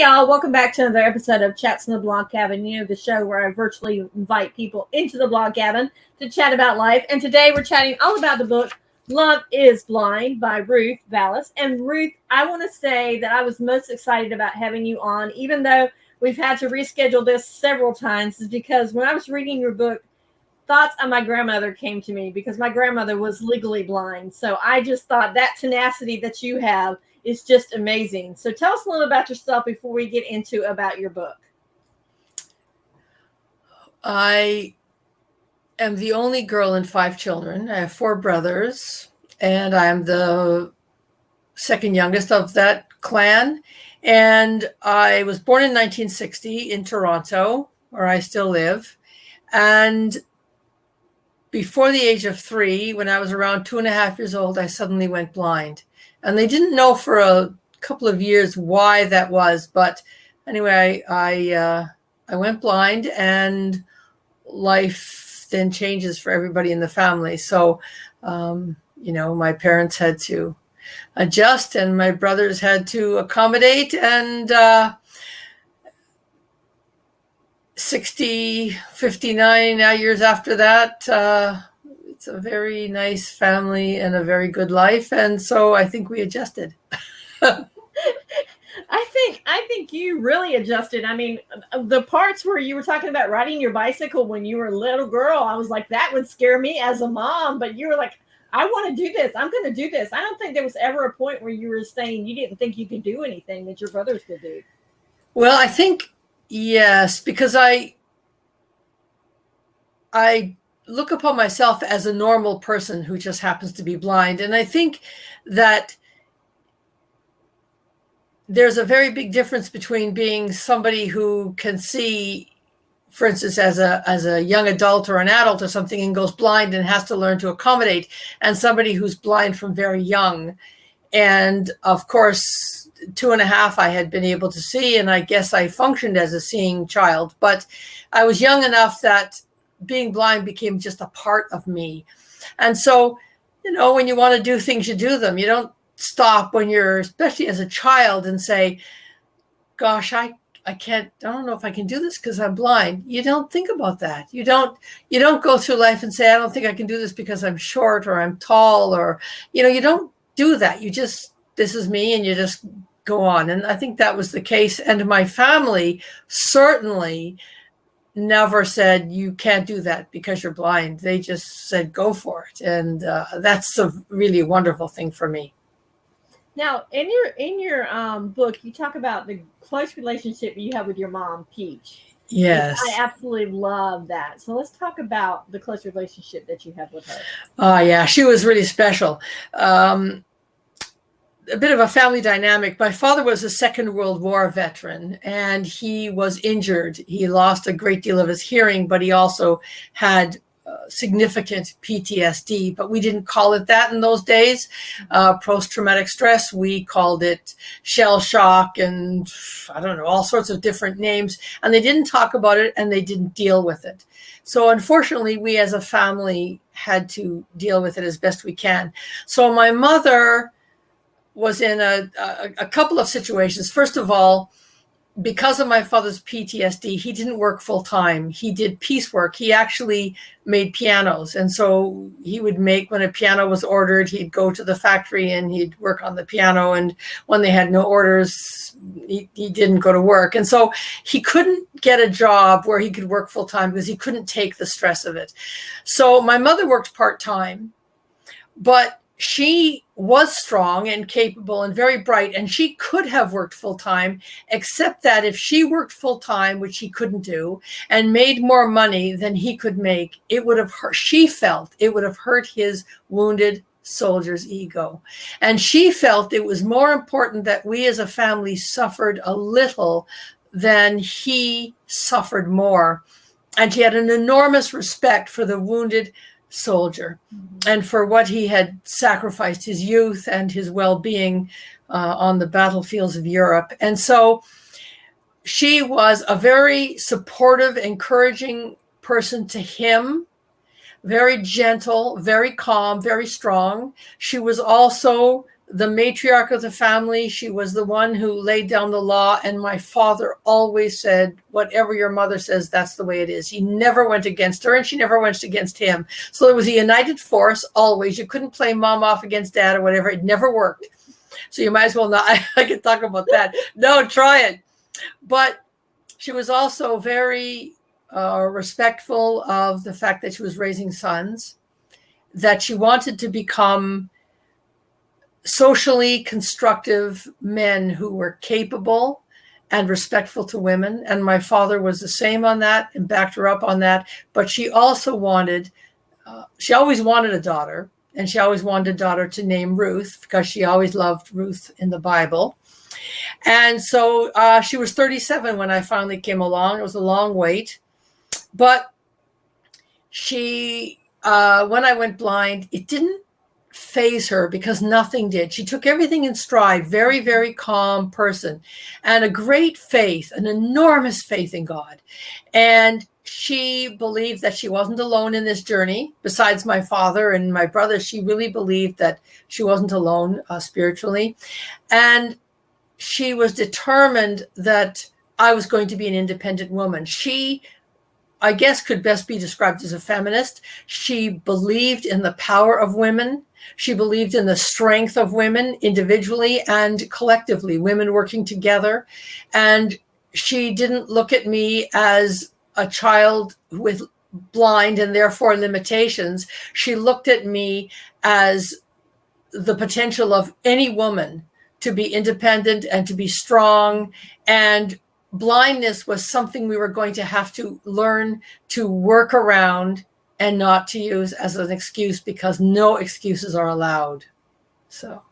y'all. Welcome back to another episode of Chats in the Blog Cabin, the show where I virtually invite people into the blog cabin to chat about life. And today we're chatting all about the book Love is Blind by Ruth Vallis. And Ruth, I want to say that I was most excited about having you on, even though we've had to reschedule this several times, is because when I was reading your book, thoughts of my grandmother came to me because my grandmother was legally blind. So I just thought that tenacity that you have is just amazing. So tell us a little about yourself before we get into about your book. I am the only girl in 5 children. I have 4 brothers, and I'm the second youngest of that clan. And I was born in 1960 in Toronto, where I still live. And before the age of 3, when I was around 2.5 years old, I suddenly went blind. And they didn't know for a couple of years why that was. But anyway, I went blind, and life then changes for everybody in the family. So, my parents had to adjust, and my brothers had to accommodate. And 59 years after that, it's a very nice family and a very good life. And so I think we adjusted. I think you really adjusted. I mean, the parts where you were talking about riding your bicycle when you were a little girl, I was like, that would scare me as a mom. But you were like, I want to do this. I'm going to do this. I don't think there was ever a point where you were saying you didn't think you could do anything that your brothers could do. Well, I think, yes, because I look upon myself as a normal person who just happens to be blind. And I think that there's a very big difference between being somebody who can see, for instance, as a young adult or an adult or something, and goes blind and has to learn to accommodate, and somebody who's blind from very young. And of course, 2.5, I had been able to see, and I guess I functioned as a seeing child, but I was young enough that being blind became just a part of me. And so, when you want to do things, you do them. You don't stop when you're, especially as a child, and say, gosh, I don't know if I can do this because I'm blind. You don't think about that. You don't go through life and say, I don't think I can do this because I'm short or I'm tall, or, you don't do that. You just, this is me, and you just go on. And I think that was the case. And my family certainly never said, you can't do that because you're blind. They just said, go for it. And that's a really wonderful thing for me. Now, in your book, you talk about the close relationship you have with your mom, Peach. Yes. I absolutely love that. So let's talk about the close relationship that you have with her. Yeah, she was really special. A bit of a family dynamic. My father was a Second World War veteran, and he was injured. He lost a great deal of his hearing, but he also had significant PTSD, but we didn't call it that in those days. Post-traumatic stress, we called it shell shock, and I don't know, all sorts of different names. And they didn't talk about it, and they didn't deal with it. So unfortunately, we as a family had to deal with it as best we can. So my mother was in a couple of situations. First of all, because of my father's PTSD, he didn't work full time. He did piecework. He actually made pianos. And so he would make, when a piano was ordered, he'd go to the factory and he'd work on the piano. And when they had no orders, he didn't go to work. And so he couldn't get a job where he could work full time because he couldn't take the stress of it. So my mother worked part time, but she was strong and capable and very bright, and she could have worked full time, except that if she worked full time, which she couldn't do, and made more money than he could make, it would have hurt. She felt it would have hurt his wounded soldier's ego. And she felt it was more important that we as a family suffered a little than he suffered more. And she had an enormous respect for the wounded soldier and for what he had sacrificed, his youth and his well-being on the battlefields of Europe. And so she was a very supportive, encouraging person to him, very gentle, very calm, very strong. She was also the matriarch of the family. She was the one who laid down the law. And my father always said, whatever your mother says, that's the way it is. He never went against her, and she never went against him. So there was a united force always. You couldn't play mom off against dad or whatever. It never worked. So you might as well not. I could talk about that. No, try it. But she was also very respectful of the fact that she was raising sons, that she wanted to become socially constructive men who were capable and respectful to women. And my father was the same on that and backed her up on that. But she also wanted, she always wanted a daughter, and she always wanted a daughter to name Ruth because she always loved Ruth in the Bible. And so she was 37 when I finally came along. It was a long wait. But she, when I went blind, it didn't faze her because nothing did. She took everything in stride, very, very calm person, and a great faith, an enormous faith in God. And she believed that she wasn't alone in this journey. Besides my father and my brother, she really believed that she wasn't alone spiritually. And she was determined that I was going to be an independent woman. She, I guess, could best be described as a feminist. She believed in the power of women. She believed in the strength of women individually and collectively, women working together. And she didn't look at me as a child with blind and therefore limitations. She looked at me as the potential of any woman to be independent and to be strong. And blindness was something we were going to have to learn to work around and not to use as an excuse, because no excuses are allowed. So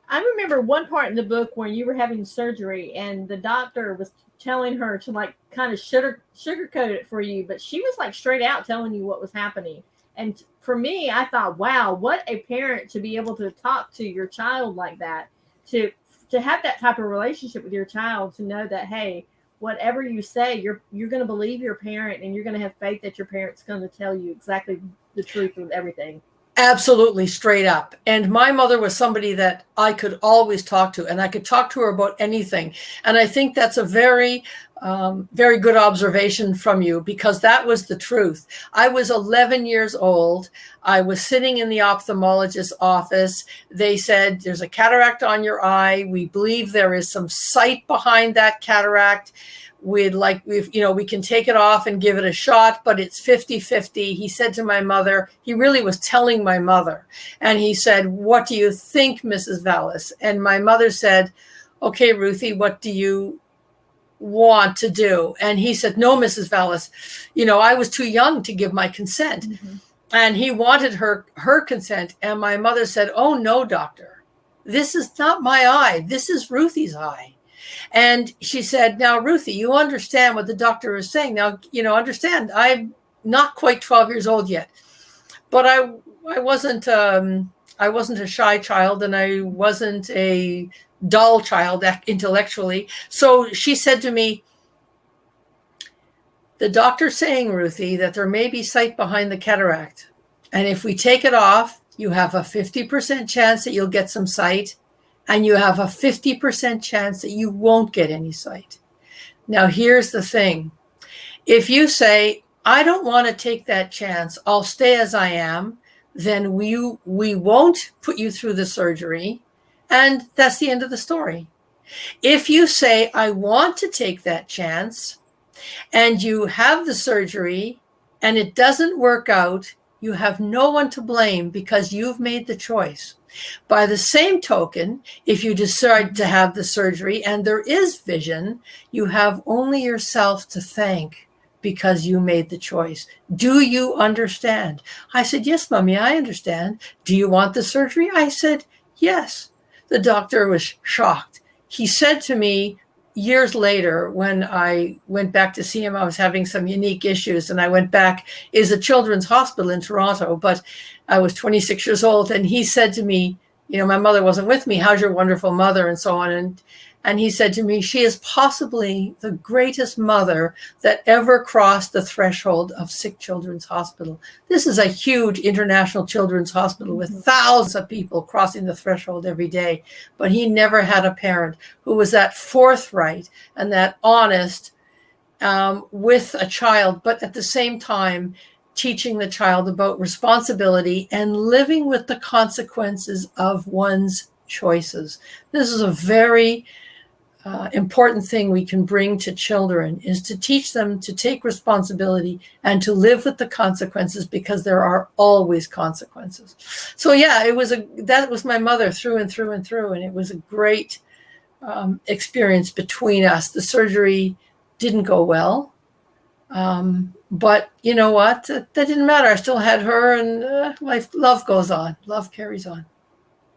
I remember one part in the book when you were having surgery and the doctor was telling her to like kind of sugarcoat it for you, but she was like straight out telling you what was happening. And for me, I thought, wow, what a parent to be able to talk to your child like that, to have that type of relationship with your child, to know that, hey, whatever you say, you're going to believe your parent, and you're going to have faith that your parent's going to tell you exactly the truth of everything. Absolutely, straight up. And my mother was somebody that I could always talk to, and I could talk to her about anything. And I think that's a very, very good observation from you, because that was the truth. I was 11 years old. I was sitting in the ophthalmologist's office. They said, there's a cataract on your eye. We believe there is some sight behind that cataract. We can take it off and give it a shot, but it's 50-50. He said to my mother, he really was telling my mother, and he said, what do you think, Mrs. Vallis? And my mother said, okay, Ruthie, what do you want to do? And he said, no, Mrs. Vallis, I was too young to give my consent. Mm-hmm. And he wanted her consent. And my mother said, oh, no, doctor, this is not my eye. This is Ruthie's eye. And she said, now, Ruthie, you understand what the doctor is saying. Now, understand, I'm not quite 12 years old yet, but I wasn't a shy child, and I wasn't a dull child intellectually. So she said to me, the doctor's saying, Ruthie, that there may be sight behind the cataract. And if we take it off, you have a 50% chance that you'll get some sight. And you have a 50% chance that you won't get any sight. Now, here's the thing. If you say, I don't want to take that chance, I'll stay as I am, then we won't put you through the surgery. And that's the end of the story. If you say, I want to take that chance, and you have the surgery and it doesn't work out, you have no one to blame because you've made the choice. By the same token, if you decide to have the surgery and there is vision, you have only yourself to thank because you made the choice. Do you understand? I said, yes, Mommy, I understand. Do you want the surgery? I said, yes. The doctor was shocked. He said to me years later, when I went back to see him, I was having some unique issues, and I went back. It's a children's hospital in Toronto, but I was 26 years old, and he said to me, my mother wasn't with me. How's your wonderful mother? And so on. And he said to me, she is possibly the greatest mother that ever crossed the threshold of Sick Children's Hospital. This is a huge international children's hospital with thousands of people crossing the threshold every day. But he never had a parent who was that forthright and that honest with a child, but at the same time, teaching the child about responsibility and living with the consequences of one's choices. This is a very important thing we can bring to children, is to teach them to take responsibility and to live with the consequences, because there are always consequences. So yeah, that was my mother through and through and through, and it was a great experience between us. The surgery didn't go well, but you know what? That didn't matter. I still had her, and love goes on. Love carries on.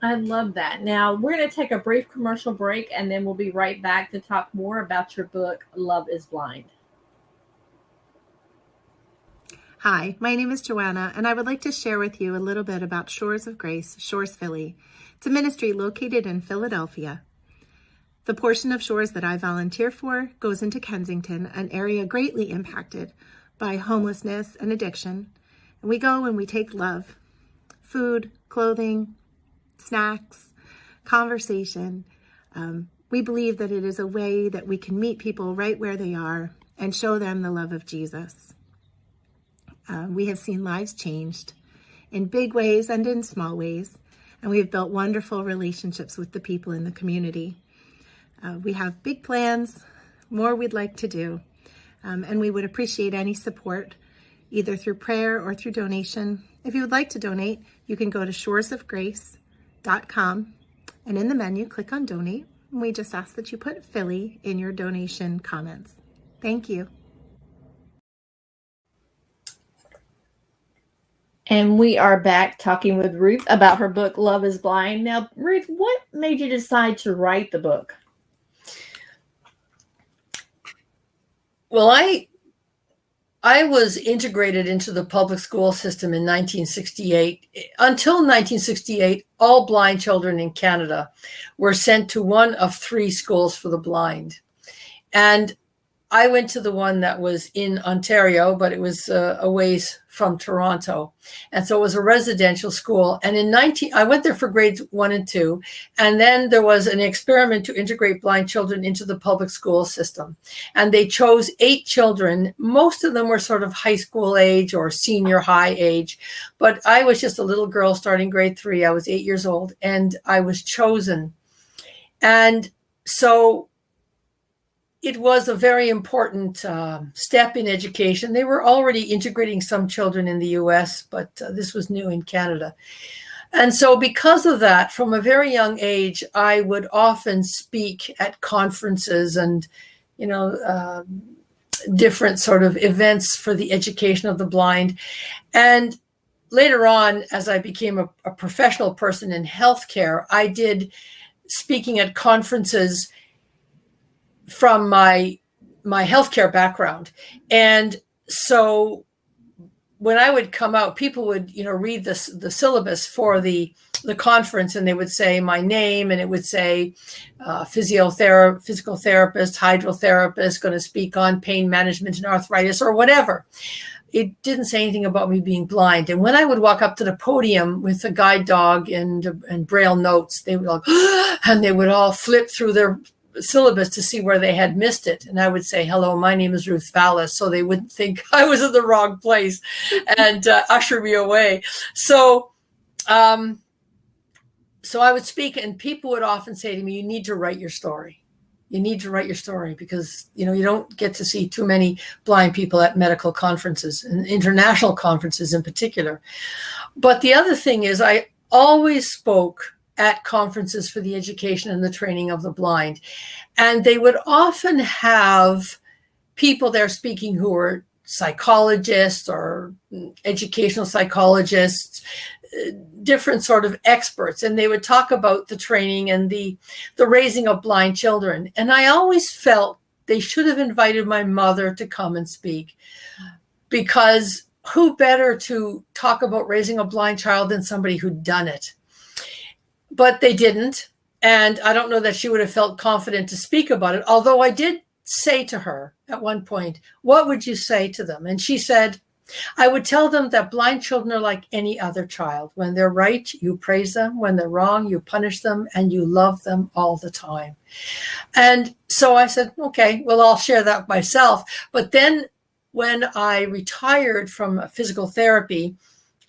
I love that. Now, we're going to take a brief commercial break, and then we'll be right back to talk more about your book, Love is Blind. Hi, my name is Joanna, and I would like to share with you a little bit about Shores of Grace, Shores Philly. It's a ministry located in Philadelphia. The portion of Shores that I volunteer for goes into Kensington, an area greatly impacted by homelessness and addiction. And we go and we take love, food, clothing, snacks, conversation. We believe that it is a way that we can meet people right where they are and show them the love of Jesus. We have seen lives changed in big ways and in small ways, and we have built wonderful relationships with the people in the community. We have big plans, more we'd like to do, and we would appreciate any support, either through prayer or through donation. If you would like to donate, you can go to shoresofgrace.com, and in the menu, click on Donate. And we just ask that you put Philly in your donation comments. Thank you. And we are back talking with Ruth about her book, Love is Blind. Now, Ruth, what made you decide to write the book? Well, I was integrated into the public school system in 1968. Until 1968, all blind children in Canada were sent to one of 3 schools for the blind. And I went to the one that was in Ontario, but it was a ways from Toronto. And so it was a residential school. And I went there for grades 1 and 2. And then there was an experiment to integrate blind children into the public school system. And they chose 8 children. Most of them were sort of high school age or senior high age. But I was just a little girl starting grade 3. I was 8 years old, and I was chosen. And so it was a very important step in education. They were already integrating some children in the US, but this was new in Canada. And so because of that, from a very young age, I would often speak at conferences and, different sort of events for the education of the blind. And later on, as I became a professional person in healthcare, I did speaking at conferences from my healthcare background. And so when I would come out, people would, read the syllabus for the conference, and they would say my name, and it would say physical therapist, hydrotherapist, going to speak on pain management and arthritis or whatever. It didn't say anything about me being blind. And when I would walk up to the podium with a guide dog and braille notes, they would all, and they would all flip through their syllabus to see where they had missed it. And I would say, hello, my name is Ruth Vallis, so they wouldn't think I was in the wrong place and usher me away. So I would speak, and people would often say to me, you need to write your story. You need to write your story because, you don't get to see too many blind people at medical conferences and international conferences in particular. But the other thing is I always spoke at conferences for the education and the training of the blind. And they would often have people there speaking who were psychologists or educational psychologists, different sort of experts. And they would talk about the training and the raising of blind children. And I always felt they should have invited my mother to come and speak, because who better to talk about raising a blind child than somebody who'd done it? But they didn't. And I don't know that she would have felt confident to speak about it, although I did say to her at one point, what would you say to them? And she said, I would tell them that blind children are like any other child. When they're right, you praise them. When they're wrong, you punish them, and you love them all the time. And so I said, okay, well, I'll share that myself. But then when I retired from physical therapy,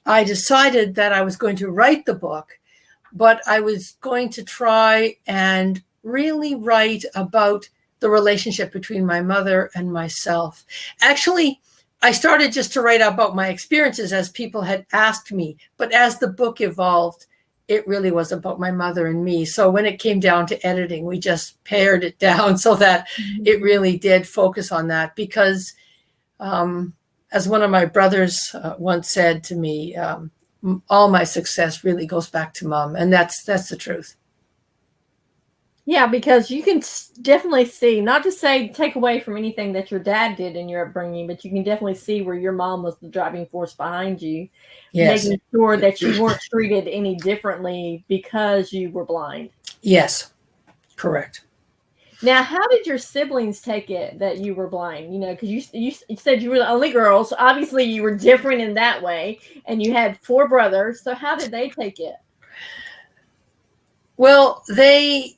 I decided that I was going to write the book, but I was going to try and really write about the relationship between my mother and myself. Actually, I started just to write about my experiences as people had asked me, but as the book evolved, it really was about my mother and me. So when it came down to editing, we just pared it down so that it really did focus on that. Because as one of my brothers once said to me, all my success really goes back to Mom. And that's the truth. Yeah, because you can definitely see, not to say take away from anything that your dad did in your upbringing, but you can definitely see where your mom was the driving force behind you, making sure that you weren't treated any differently because you were blind. Yes, correct. Now, how did your siblings take it that you were blind? You know, because you said you were the only girl, so obviously you were different in that way, and you had 4 brothers. So how did they take it? Well, they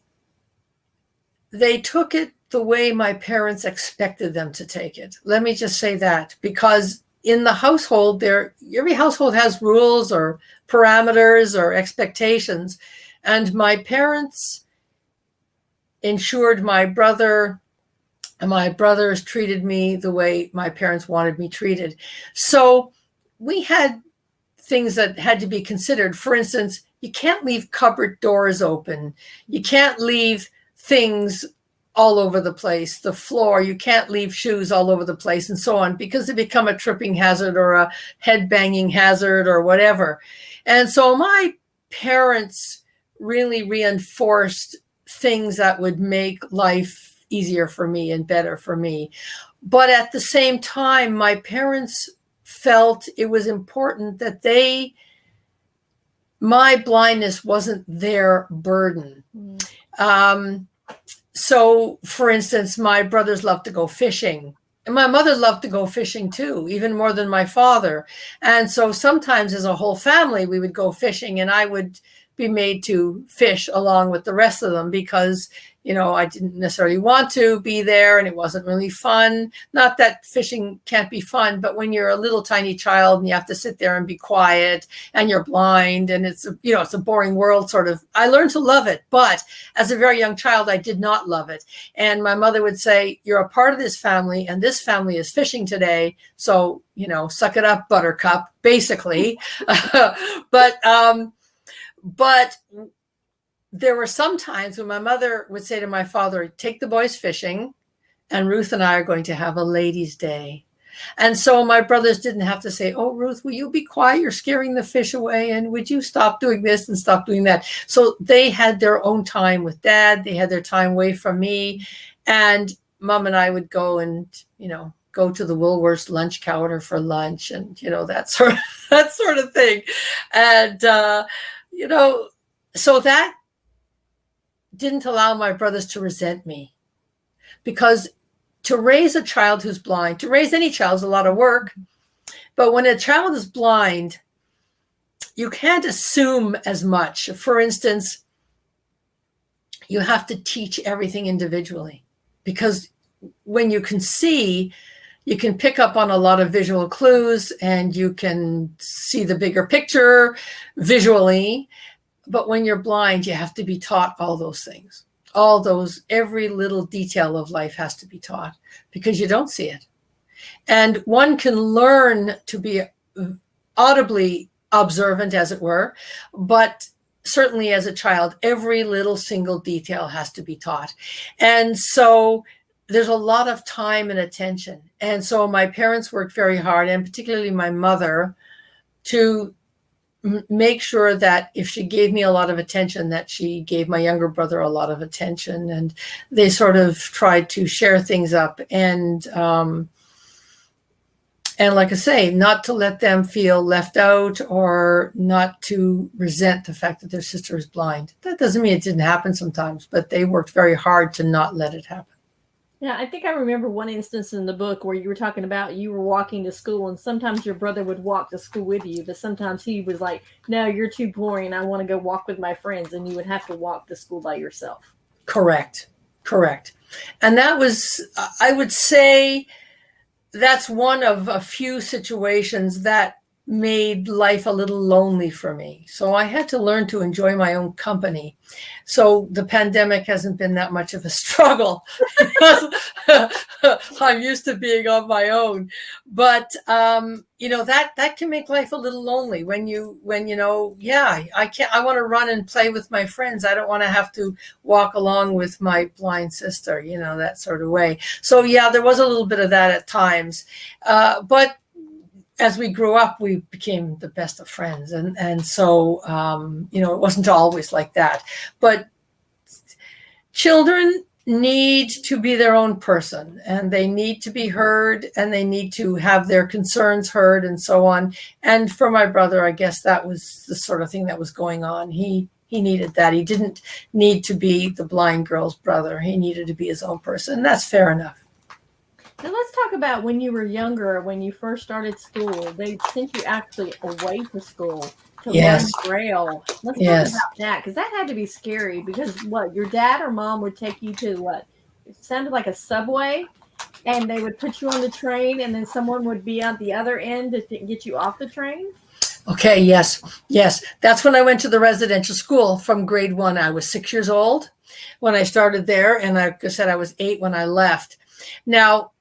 took it the way my parents expected them to take it. Let me just say that, because in the household, every household has rules or parameters or expectations. And my parents ensured my brother and my brothers treated me the way my parents wanted me treated. So we had things that had to be considered. For instance, you can't leave cupboard doors open. You can't leave things all over the place, the floor, you can't leave shoes all over the place, and so on, because they become a tripping hazard or a head banging hazard or whatever. And so my parents really reinforced things that would make life easier for me and better for me. But at the same time, my parents felt it was important that my blindness wasn't their burden. So, for instance, my brothers loved to go fishing. And my mother loved to go fishing too, even more than my father. And so sometimes as a whole family, we would go fishing, and I would be made to fish along with the rest of them because, you know, I didn't necessarily want to be there and it wasn't really fun. Not that fishing can't be fun, but when you're a little tiny child and you have to sit there and be quiet and you're blind and it's a boring world sort of, I learned to love it. But as a very young child, I did not love it. And my mother would say, you're a part of this family and this family is fishing today. So, suck it up, buttercup, basically. But there were some times when my mother would say to my father, take the boys fishing, and Ruth and I are going to have a ladies' day. And so my brothers didn't have to say, oh, Ruth, will you be quiet? You're scaring the fish away. And would you stop doing this and stop doing that? So they had their own time with Dad. They had their time away from me. And Mom and I would go and, go to the Woolworths lunch counter for lunch and, that sort of thing. And, so that didn't allow my brothers to resent me, because to raise a child who's blind, to raise any child is a lot of work. But when a child is blind, you can't assume as much. For instance, you have to teach everything individually, because when you can see, you can pick up on a lot of visual clues and you can see the bigger picture visually. But when you're blind, you have to be taught all those things. Every little detail of life has to be taught because you don't see it. And one can learn to be audibly observant, as it were, but certainly as a child, every little single detail has to be taught. And so there's a lot of time and attention. And so my parents worked very hard, and particularly my mother, to make sure that if she gave me a lot of attention, that she gave my younger brother a lot of attention. And they sort of tried to share things up. And And like I say, not to let them feel left out or not to resent the fact that their sister is blind. That doesn't mean it didn't happen sometimes, but they worked very hard to not let it happen. Yeah, I think I remember one instance in the book where you were talking about you were walking to school, and sometimes your brother would walk to school with you, but sometimes he was like, no, you're too boring. I want to go walk with my friends. And you would have to walk to school by yourself. Correct. And that was, I would say, that's one of a few situations that made life a little lonely for me. So I had to learn to enjoy my own company. So the pandemic hasn't been that much of a struggle because I'm used to being on my own. But that can make life a little lonely when I want to run and play with my friends. I don't want to have to walk along with my blind sister, that sort of way. So yeah, there was a little bit of that at times. But as we grew up, we became the best of friends. And so, it wasn't always like that. But children need to be their own person, and they need to be heard, and they need to have their concerns heard, and so on. And for my brother, I guess that was the sort of thing that was going on. He needed that. He didn't need to be the blind girl's brother. He needed to be his own person. And that's fair enough. Now let's talk about when you were younger, when you first started school. They sent you actually away to school to learn Braille. Let's talk about that, because that had to be scary. Because your dad or mom would take you to it sounded like a subway, and they would put you on the train, and then someone would be at the other end to get you off the train. Okay, yes. That's when I went to the residential school from grade 1. I was 6 years old when I started there, and like I said, I was 8 when I left. Now,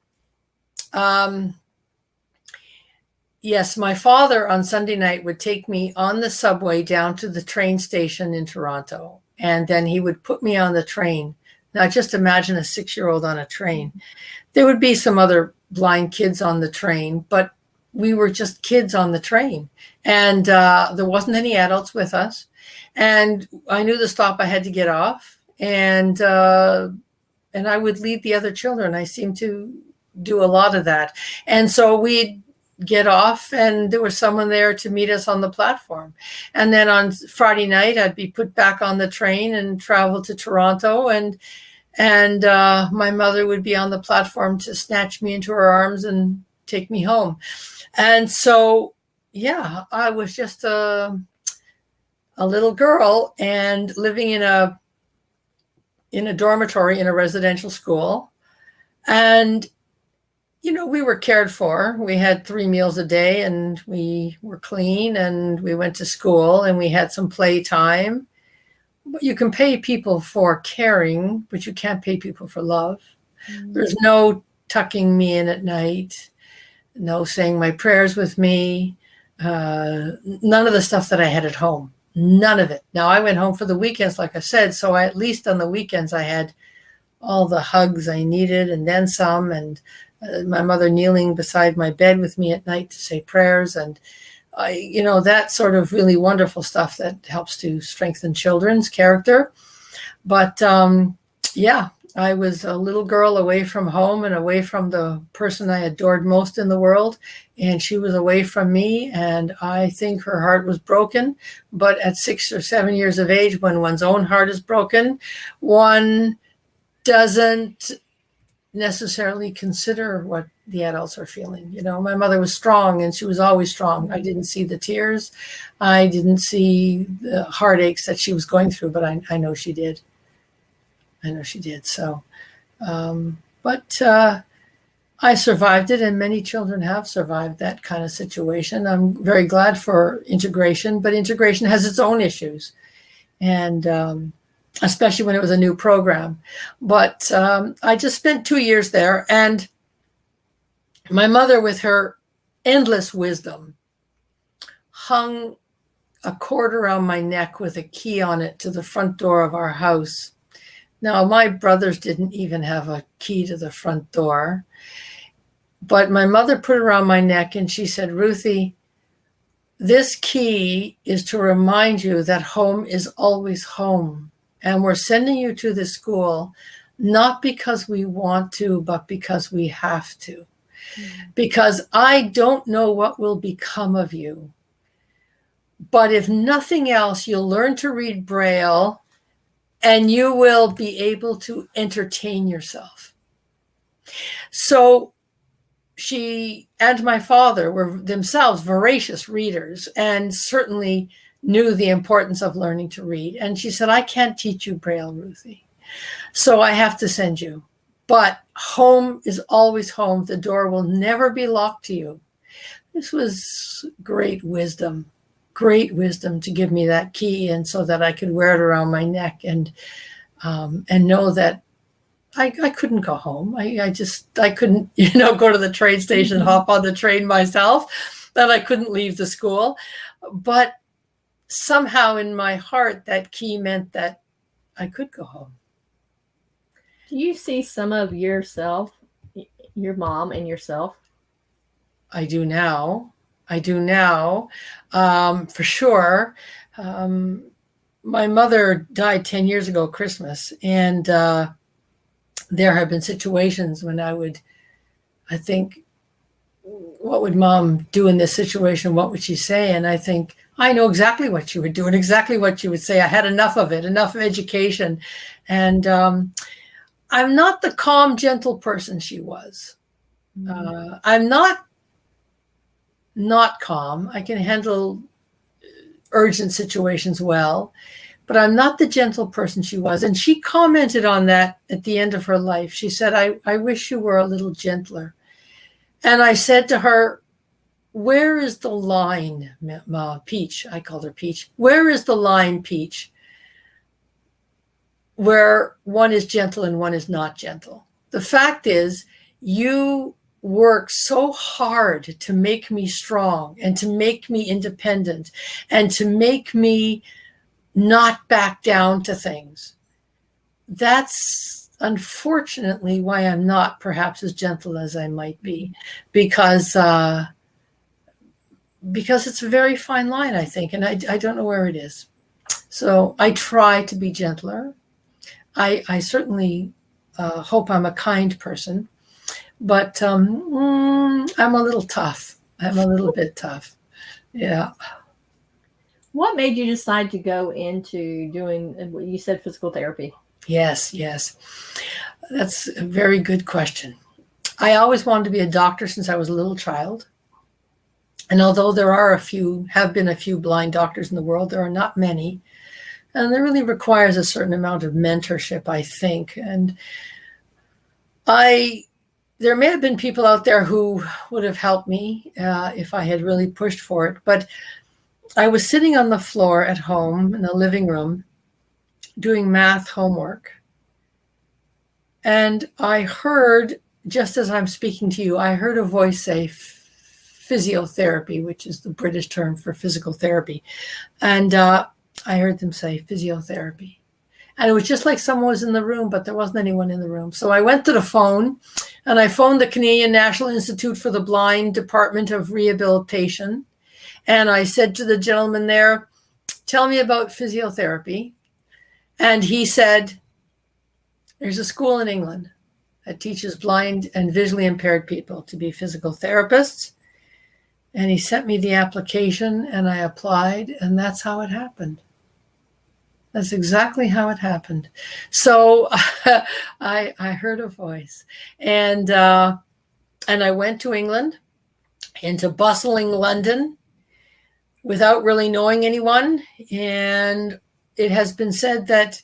yes, my father on Sunday night would take me on the subway down to the train station in Toronto, and then he would put me on the train. Now, just imagine a 6-year-old on a train. There would be some other blind kids on the train, but we were just kids on the train, and there wasn't any adults with us. And I knew the stop I had to get off, and I would lead the other children. I seemed to do a lot of that. And so we'd get off, and there was someone there to meet us on the platform. And then on Friday night, I'd be put back on the train and travel to Toronto, and my mother would be on the platform to snatch me into her arms and take me home. And so, yeah, I was just a little girl and living in a dormitory in a residential school. And we were cared for. We had 3 meals a day, and we were clean, and we went to school, and we had some playtime. But you can pay people for caring, but you can't pay people for love. Mm-hmm. There's no tucking me in at night, no saying my prayers with me, none of the stuff that I had at home, none of it. Now, I went home for the weekends, like I said, so at least on the weekends I had all the hugs I needed and then some, and my mother kneeling beside my bed with me at night to say prayers, and that sort of really wonderful stuff that helps to strengthen children's character. But I was a little girl away from home and away from the person I adored most in the world, and she was away from me, and I think her heart was broken. But at 6 or 7 years of age, when one's own heart is broken, one doesn't necessarily consider what the adults are feeling. My mother was strong, and she was always strong. I didn't see the tears. I didn't see the heartaches that she was going through, but I know she did. So, but I survived it, and many children have survived that kind of situation. I'm very glad for integration, but integration has its own issues. And, especially when it was a new program. But I just spent 2 years there, and my mother, with her endless wisdom, hung a cord around my neck with a key on it to the front door of our house. Now, my brothers didn't even have a key to the front door, but my mother put it around my neck, and she said, Ruthie, this key is to remind you that home is always home. And we're sending you to this school, not because we want to, but because we have to. because I don't know what will become of you. But if nothing else, you'll learn to read Braille and you will be able to entertain yourself. So she and my father were themselves voracious readers and certainly knew the importance of learning to read. And she said, I can't teach you Braille, Ruthie, so I have to send you. But home is always home. The door will never be locked to you. This was great wisdom to give me that key, and so that I could wear it around my neck and know that I couldn't go home. I couldn't, go to the train station, hop on the train myself, that I couldn't leave the school. But somehow in my heart, that key meant that I could go home. Do you see some of yourself, your mom and yourself? I do now, for sure. My mother died 10 years ago, Christmas, and there have been situations when I think, what would mom do in this situation? What would she say? And I think, I know exactly what she would do and exactly what she would say. I had enough of it, enough education. And I'm not the calm, gentle person she was. I'm not calm. I can handle urgent situations well, but I'm not the gentle person she was. And she commented on that at the end of her life. She said, I wish you were a little gentler. And I said to her, where is the line, Peach? I called her Peach. Where is the line, Peach, where one is gentle and one is not gentle? The fact is, you work so hard to make me strong and to make me independent and to make me not back down to things. That's unfortunately why I'm not perhaps as gentle as I might be, because it's a very fine line, I think, and I don't know where it is. So I try to be gentler. I certainly hope I'm a kind person, but I'm a little tough. I'm a little bit tough. Yeah. What made you decide to go into doing, you said, physical therapy? Yes. That's a very good question. I always wanted to be a doctor since I was a little child. And although have been a few blind doctors in the world, there are not many. And it really requires a certain amount of mentorship, I think. And there may have been people out there who would have helped me if I had really pushed for it. But I was sitting on the floor at home in the living room doing math homework. And I heard, just as I'm speaking to you, I heard a voice say physiotherapy, which is the British term for physical therapy. And I heard them say physiotherapy. And it was just like someone was in the room, but there wasn't anyone in the room. So I went to the phone and I phoned the Canadian National Institute for the Blind Department of Rehabilitation. And I said to the gentleman there, tell me about physiotherapy. And he said, there's a school in England that teaches blind and visually impaired people to be physical therapists. And he sent me the application and I applied, and that's how it happened. That's exactly how it happened. So I heard a voice, and I went to England, into bustling London, without really knowing anyone. And it has been said that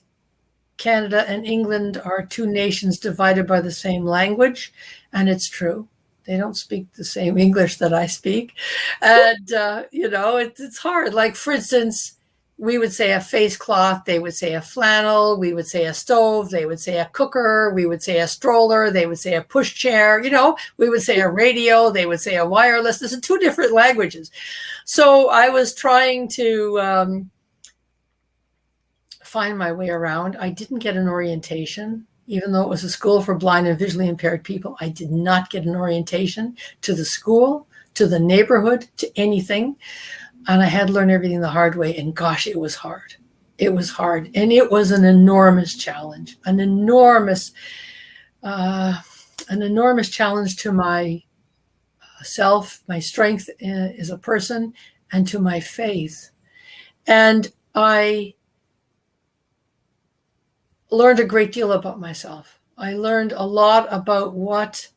Canada and England are two nations divided by the same language, and it's true. They don't speak the same English that I speak. And, it's hard. Like, for instance, we would say a face cloth, they would say a flannel, we would say a stove, they would say a cooker, we would say a stroller, they would say a pushchair, we would say a radio, they would say a wireless. This is two different languages. So I was trying to find my way around. I didn't get an orientation. Even though it was a school for blind and visually impaired people, I did not get an orientation to the school, to the neighborhood, to anything. And I had to learn everything the hard way. And gosh, it was hard. It was hard. And it was an enormous challenge, an enormous challenge to my self, my strength as a person, and to my faith. And I learned a great deal about myself. I learned a lot about what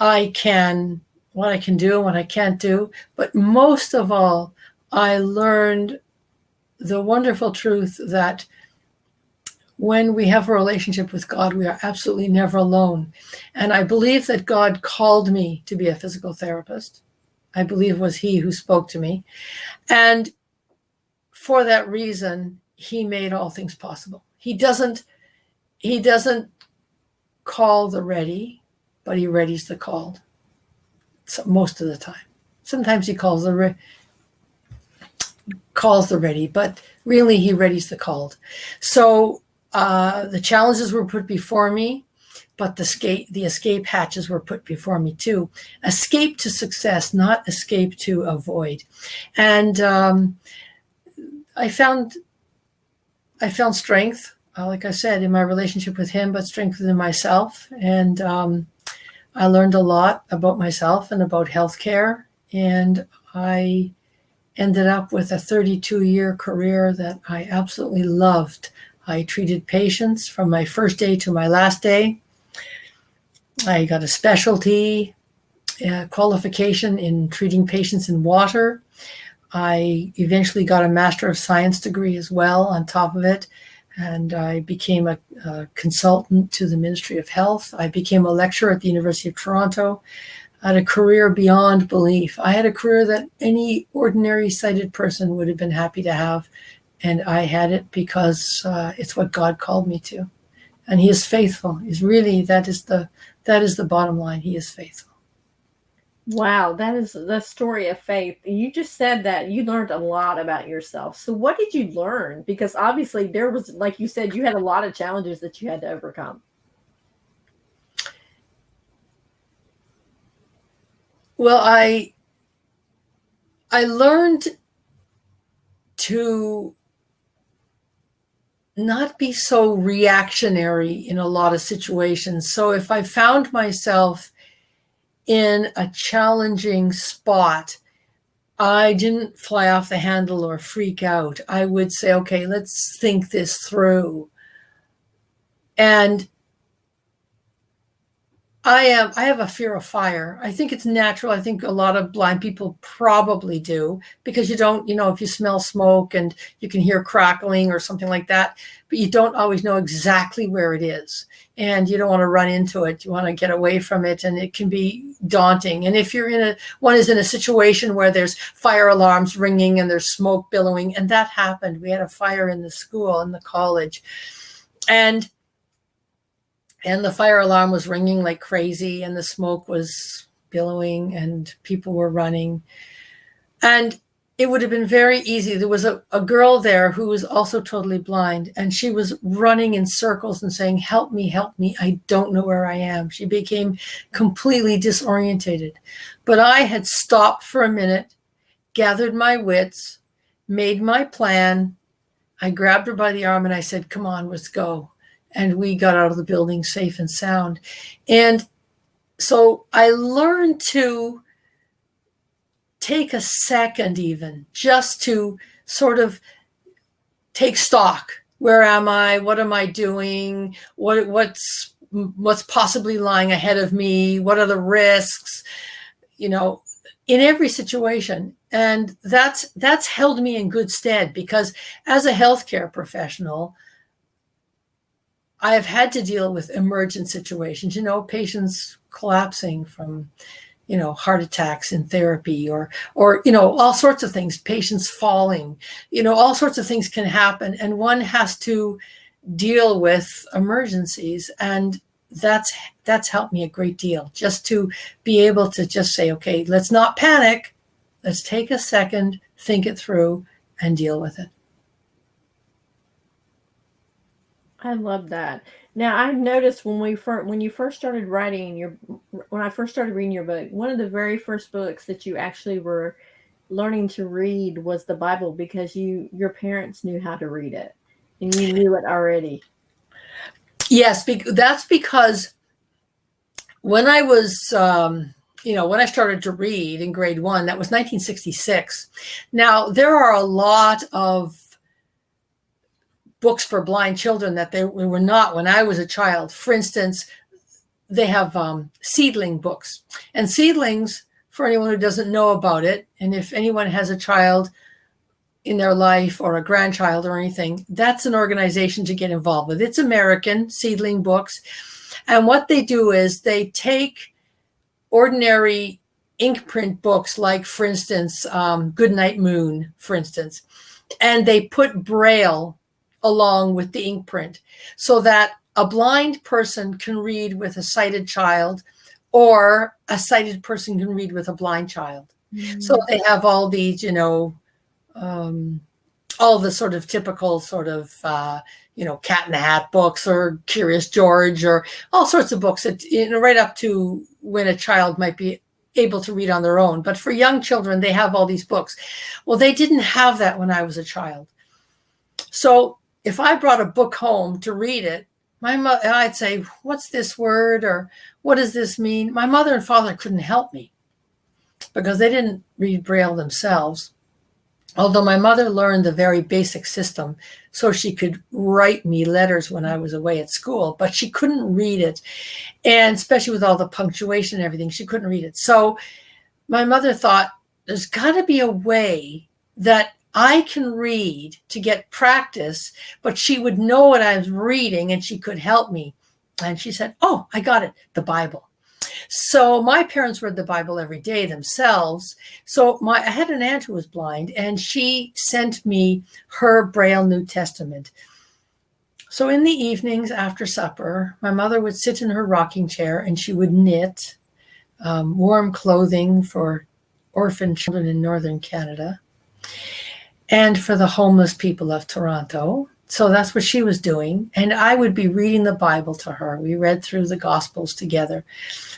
I can do and what I can't do. But most of all, I learned the wonderful truth that when we have a relationship with God, we are absolutely never alone. And I believe that God called me to be a physical therapist. I believe it was He who spoke to me. And for that reason, He made all things possible. He doesn't call the ready, but He readies the called. So most of the time. Sometimes He calls the ready, but really He readies the called. So the challenges were put before me, but the escape hatches were put before me too. Escape to success, not escape to avoid. And I found strength, like I said, in my relationship with Him, but strength within myself. And I learned a lot about myself and about healthcare. And I ended up with a 32-year career that I absolutely loved. I treated patients from my first day to my last day. I got a specialty qualification in treating patients in water. I eventually got a Master of Science degree as well on top of it. And I became a consultant to the Ministry of Health. I became a lecturer at the University of Toronto. I had a career beyond belief. I had a career that any ordinary sighted person would have been happy to have. And I had it because it's what God called me to. And He is faithful. That is the bottom line. He is faithful. Wow, that is the story of faith. You just said that you learned a lot about yourself. So what did you learn? Because obviously there was, like you said, you had a lot of challenges that you had to overcome. Well, I learned to not be so reactionary in a lot of situations. So if I found myself in a challenging spot, I didn't fly off the handle or freak out. I would say, okay, let's think this through. And I have a fear of fire. I think it's natural. I think a lot of blind people probably do, because you don't, if you smell smoke and you can hear crackling or something like that, but you don't always know exactly where it is. And you don't want to run into it. You want to get away from it, and it can be daunting. And if one is in a situation where there's fire alarms ringing and there's smoke billowing, and that happened. We had a fire in the school, in the college, and the fire alarm was ringing like crazy, and the smoke was billowing, and people were running. And it would have been very easy. There was a girl there who was also totally blind, and she was running in circles and saying, help me, I don't know where I am. She became completely disorientated. But I had stopped for a minute, gathered my wits, made my plan. I grabbed her by the arm and I said, come on, let's go. And we got out of the building safe and sound. And so I learned to take a second even just to sort of take stock. Where am I? What am I doing? What's possibly lying ahead of me? What are the risks? In every situation. And that's held me in good stead, because as a healthcare professional, I have had to deal with emergent situations, patients collapsing from, heart attacks in therapy or, all sorts of things, patients falling, all sorts of things can happen. And one has to deal with emergencies. And that's helped me a great deal, just to be able to just say, okay, let's not panic. Let's take a second, think it through, and deal with it. I love that. Now, I've noticed when you first started when I first started reading your book, one of the very first books that you actually were learning to read was the Bible, because your parents knew how to read it and you knew it already. Yes, that's because when I was when I started to read in grade 1, that was 1966. Now, there are a lot of books for blind children that they were not when I was a child. For instance, they have seedling books. And seedlings, for anyone who doesn't know about it, and if anyone has a child in their life or a grandchild or anything, that's an organization to get involved with. It's American, Seedling Books. And what they do is they take ordinary ink print books, like, for instance, Goodnight Moon, for instance, and they put Braille along with the ink print so that a blind person can read with a sighted child, or a sighted person can read with a blind child. So they have all these, all the sort of typical sort of, Cat in the Hat books, or Curious George, or all sorts of books that, right up to when a child might be able to read on their own. But for young children, they have all these books. Well, they didn't have that when I was a child. So if I brought a book home to read it, I'd say, what's this word? Or what does this mean? My mother and father couldn't help me because they didn't read Braille themselves. Although my mother learned the very basic system so she could write me letters when I was away at school, but she couldn't read it. And especially with all the punctuation and everything, she couldn't read it. So my mother thought, there's got to be a way that I can read to get practice, but she would know what I was reading and she could help me. And she said, oh, I got it, the Bible. So my parents read the Bible every day themselves. So I had an aunt who was blind, and she sent me her Braille New Testament. So in the evenings after supper, my mother would sit in her rocking chair and she would knit warm clothing for orphan children in northern Canada and for the homeless people of Toronto. So that's what she was doing. And I would be reading the Bible to her. We read through the Gospels together.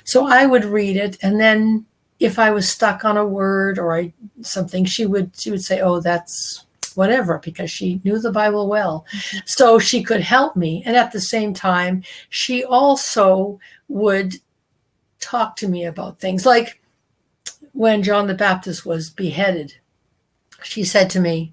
So I would read it. And then if I was stuck on a word or something, she would say, oh, that's whatever, because she knew the Bible well. Mm-hmm. So she could help me. And at the same time, she also would talk to me about things. Like when John the Baptist was beheaded, she said to me,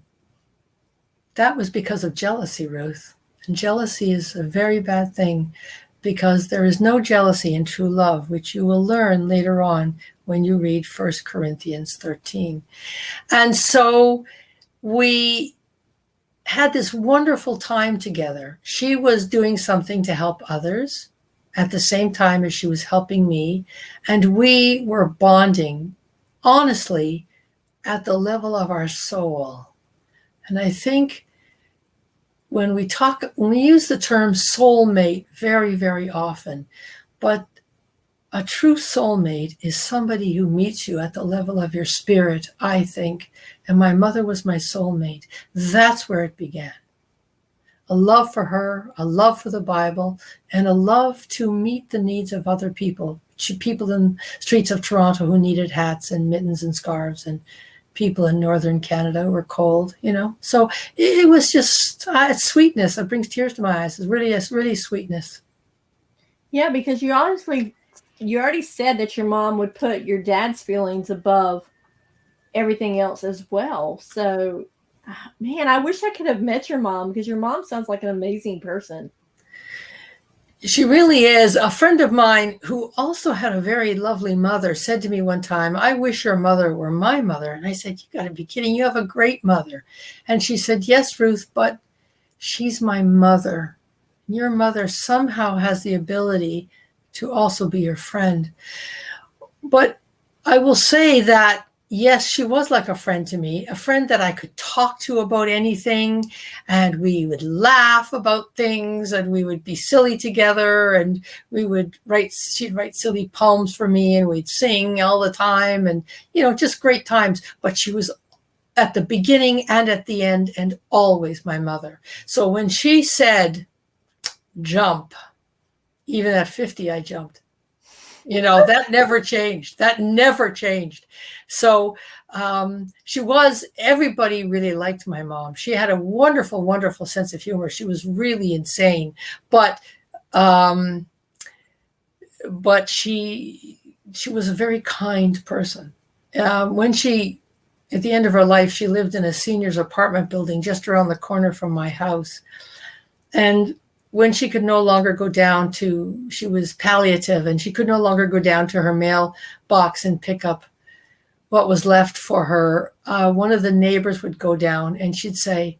that was because of jealousy, Ruth. And jealousy is a very bad thing, because there is no jealousy in true love, which you will learn later on when you read 1 Corinthians 13. And so we had this wonderful time together. She was doing something to help others at the same time as she was helping me. And we were bonding, honestly, at the level of our soul. And I think when we use the term soulmate very, very often, but a true soulmate is somebody who meets you at the level of your spirit, I think. And my mother was my soulmate. That's where it began. A love for her, a love for the Bible, and a love to meet the needs of other people. People in the streets of Toronto who needed hats and mittens and scarves, and people in northern Canada who were cold, So it was just it's sweetness. It brings tears to my eyes. It's really sweetness. Yeah, because you already said that your mom would put your dad's feelings above everything else as well. So, man, I wish I could have met your mom, because your mom sounds like an amazing person. She really is. A friend of mine who also had a very lovely mother said to me one time, I wish your mother were my mother. And I said, you got to be kidding. You have a great mother. And she said, yes, Ruth, but she's my mother. Your mother somehow has the ability to also be your friend. But I will say that, yes, she was like a friend to me, a friend that I could talk to about anything, and we would laugh about things, and we would be silly together, and she'd write silly poems for me, and we'd sing all the time, and, just great times. But she was at the beginning and at the end, and always my mother. So when she said, jump, even at 50, I jumped. That never changed. So everybody really liked my mom. She had a wonderful, wonderful sense of humor. She was really insane, but she she was a very kind person. When she, at the end of her life, she lived in a seniors apartment building just around the corner from my house. And when she could no longer go down to, she was palliative, and she could no longer go down to her mailbox and pick up what was left for her, one of the neighbors would go down and she'd say,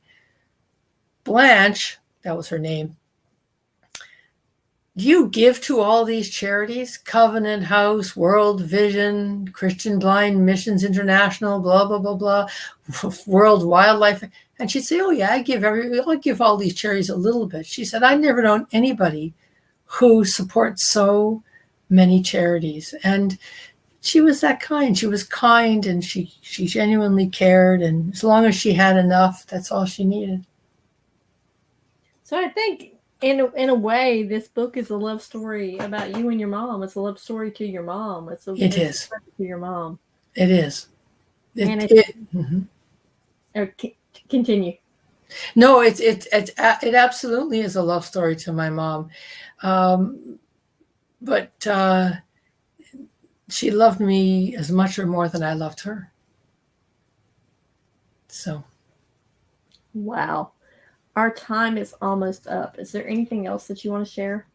Blanche, that was her name, do you give to all these charities? Covenant House, World Vision, Christian Blind Missions International, blah, blah, blah, blah, World Wildlife. And she'd say, oh yeah, I give all these charities a little bit. She said, I've never known anybody who supports so many charities. And she was that kind. She was kind, and she genuinely cared. And as long as she had enough, that's all she needed. So I think in a way, this book is a love story about you and your mom. It's a love story to your mom. It's a to your mom. It is. Continue. No, it absolutely is a love story to my mom. But she loved me as much or more than I loved her. So. Wow. Our time is almost up. Is there anything else that you want to share?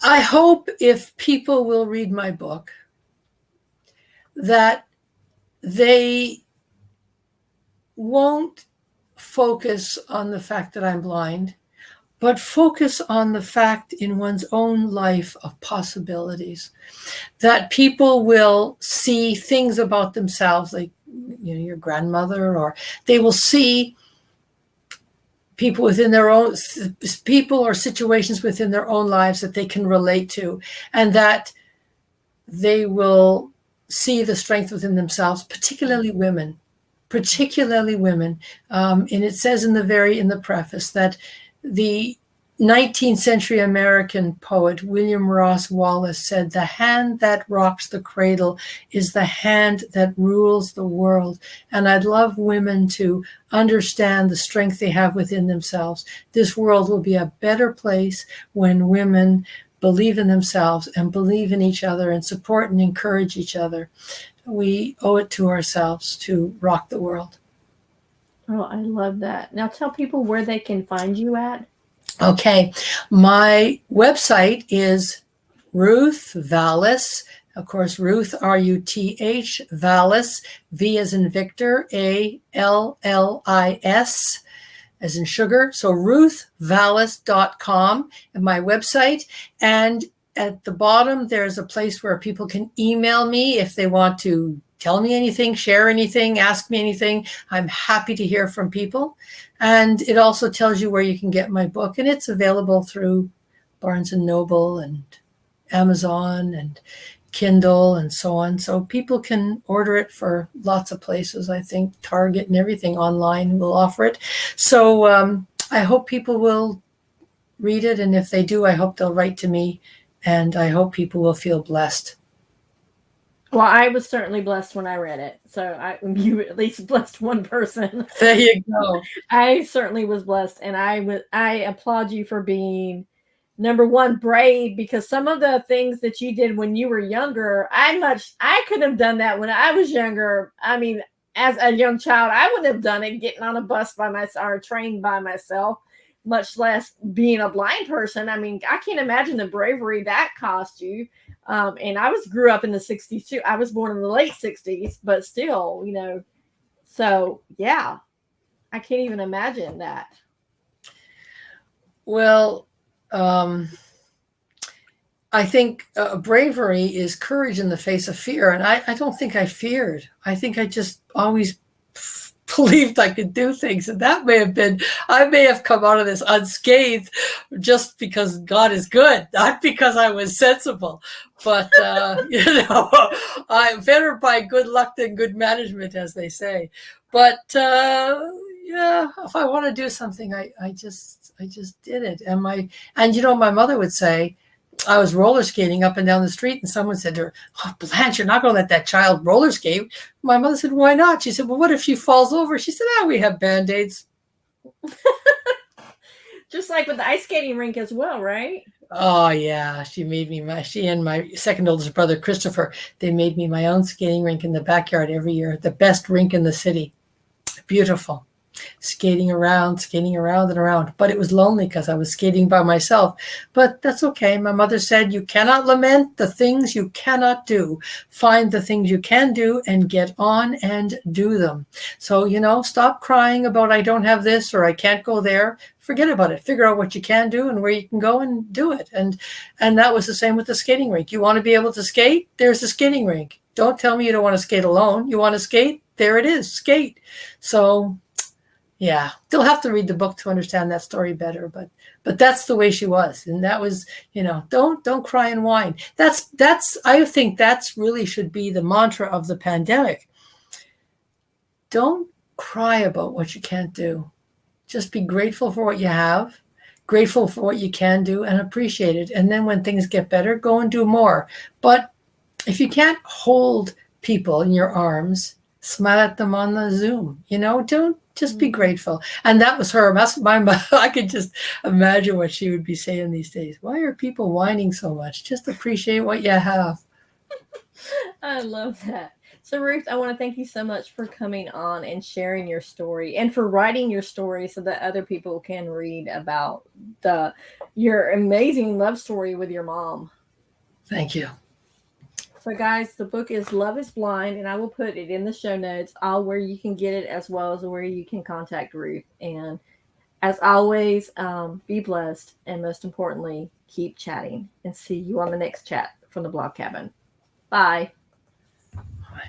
I hope if people will read my book, that they won't focus on the fact that I'm blind, but focus on the fact in one's own life of possibilities, that people will see things about themselves, like your grandmother, or they will see people within their own people or situations within their own lives that they can relate to, and that they will see the strength within themselves, particularly women. And it says in the preface that the 19th century American poet William Ross Wallace said, the hand that rocks the cradle is the hand that rules the world. And I'd love women to understand the strength they have within themselves. This world will be a better place when women believe in themselves and believe in each other and support and encourage each other. We owe it to ourselves to rock the world. Oh, I love that. Now tell people where they can find you at. Okay, my website is Ruth Vallis, of course, Ruth, R-U-T-H, Vallis, V as in Victor, A-L-L-I-S, as in sugar. So ruthvallis.com is my website. And at the bottom, there's a place where people can email me if they want to tell me anything, share anything, ask me anything. I'm happy to hear from people. And it also tells you where you can get my book. And it's available through Barnes & Noble and Amazon and Kindle and so on. So people can order it for lots of places. I think Target and everything online will offer it. So I hope people will read it. And if they do, I hope they'll write to me. And I hope people will feel blessed. Well, I was certainly blessed when I read it. So you at least blessed one person. There you go. I certainly was blessed. And I applaud you for being, number one, brave, because some of the things that you did when you were younger, I couldn't have done that when I was younger. I mean, as a young child, I wouldn't have done it, getting on a bus by myself or a train by myself, much less being a blind person. I mean, I can't imagine the bravery that cost you. And I grew up in the 60s too. I was born in the late 60s, but still, so yeah, I can't even imagine that. Well, I think bravery is courage in the face of fear. And I don't think I feared. I think I just always believed I could do things. And that I may have come out of this unscathed just because God is good, not because I was sensible. But, I'm better by good luck than good management, as they say. But, yeah, if I want to do something, I just did it. And my mother would say, I was roller skating up and down the street, and someone said to her, "Oh, Blanche, you're not going to let that child roller skate." My mother said, "Why not?" She said, "Well, what if she falls over?" She said, "We have Band-Aids." Just like with the ice skating rink as well, right? Oh yeah, she and my second oldest brother Christopher, they made me my own skating rink in the backyard every year, the best rink in the city. Beautiful. Skating around and around. But it was lonely because I was skating by myself. But that's okay. My mother said, you cannot lament the things you cannot do. Find the things you can do and get on and do them. So, stop crying about I don't have this or I can't go there. Forget about it. Figure out what you can do and where you can go and do it. And that was the same with the skating rink. You want to be able to skate? There's a skating rink. Don't tell me you don't want to skate alone. You want to skate? There it is. Skate. So yeah, they'll have to read the book to understand that story better, but that's the way she was, and that was, don't cry and whine. I think that's really should be the mantra of the pandemic. Don't cry about what you can't do. Just be grateful for what you have, grateful for what you can do, and appreciate it. And then when things get better, go and do more. But if you can't hold people in your arms, smile at them on the Zoom. Don't. Just be grateful. And that was her. That's my mother. I could just imagine what she would be saying these days. Why are people whining so much? Just appreciate what you have. I love that. So, Ruth, I want to thank you so much for coming on and sharing your story and for writing your story so that other people can read about your amazing love story with your mom. Thank you. So, guys, the book is Love is Blind, and I will put it in the show notes, all where you can get it, as well as where you can contact Ruth. And as always, be blessed, and most importantly, keep chatting. And see you on the next chat from the Blog Cabin. Bye.